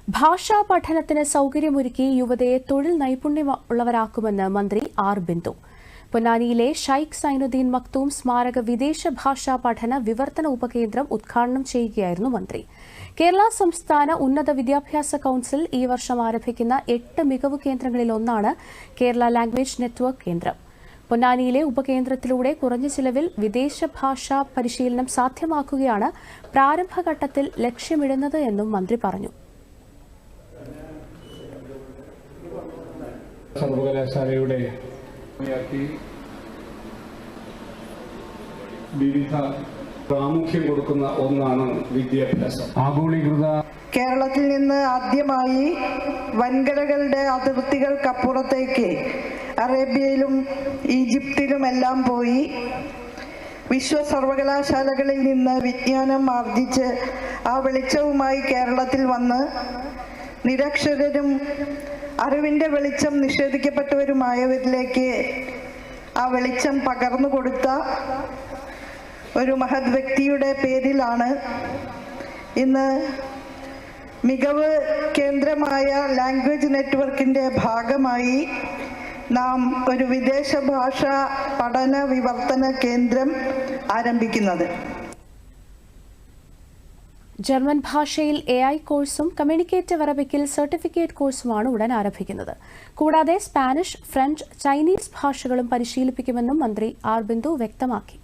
ഭാഷാ പഠനത്തിന് സൗകര്യമൊരുക്കി യുവതയെ തൊഴിൽ നൈപുണ്യമുള്ളവരാക്കുമെന്ന് മന്ത്രി ആർ ബിന്ദു. പൊന്നാനിയിലെ ഷൈഖ് സൈനുദ്ദീൻ മക്തൂം സ്മാരക വിദേശ ഭാഷാ പഠന വിവർത്തന ഉപകേന്ദ്രം ഉദ്ഘാടനം ചെയ്യുകയായിരുന്നു മന്ത്രി. കേരള സംസ്ഥാന ഉന്നത വിദ്യാഭ്യാസ കൌൺസിൽ ഈ വർഷം ആരംഭിക്കുന്ന 8 മികവ് കേന്ദ്രങ്ങളിലൊന്നാണ് കേരള ലാംഗ്വേജ് നെറ്റ്വർക്ക് കേന്ദ്രം. പൊന്നാനിയിലെ ഉപകേന്ദ്രത്തിലൂടെ കുറഞ്ഞ ചിലവിൽ വിദേശ ഭാഷാ പരിശീലനം സാധ്യമാക്കുകയാണ് പ്രാരംഭഘട്ടത്തിൽ ലക്ഷ്യമിടുന്നത് എന്നും മന്ത്രി പറഞ്ഞു. സർവകലാശാലയുടെ വിവിധ പ്രാമുഖ്യം കൊടുക്കുന്ന ഒന്നാണ് വിദ്യാഭ്യാസം. ആഗോളീകൃത കേരളത്തിൽ നിന്ന് ആദ്യമായി വൻകരകളുടെ അതിർത്തികൾക്കപ്പുറത്തേക്ക് അറേബ്യയിലും ഈജിപ്തിലുമെല്ലാം പോയി വിശ്വ സർവകലാശാലകളിൽ നിന്ന് വിജ്ഞാനം ആർജിച്ച് ആ വെളിച്ചവുമായി കേരളത്തിൽ വന്ന് നിരക്ഷരരും അറിവിൻ്റെ വെളിച്ചം നിഷേധിക്കപ്പെട്ടവരുമായവരിലേക്ക് ആ വെളിച്ചം പകർന്നു കൊടുത്ത ഒരു മഹത് വ്യക്തിയുടെ പേരിലാണ് ഇന്ന് മികവ് കേന്ദ്രമായ ലാംഗ്വേജ് നെറ്റ്വർക്കിൻ്റെ ഭാഗമായി നാം ഒരു വിദേശ ഭാഷാ പഠന വിവർത്തന കേന്ദ്രം ആരംഭിക്കുന്നത്. ജർമ്മൻ ഭാഷയിൽ AI കോഴ്സും കമ്മ്യൂണിക്കേറ്റീവ് അറബിക്കിൽ സർട്ടിഫിക്കറ്റ് കോഴ്സുമാണ് ഉടൻ ആരംഭിക്കുന്നത്. കൂടാതെ സ്പാനിഷ്, ഫ്രഞ്ച്, ചൈനീസ് ഭാഷകളും പരിശീലിപ്പിക്കുമെന്നും മന്ത്രി ആർ ബിന്ദു വ്യക്തമാക്കി.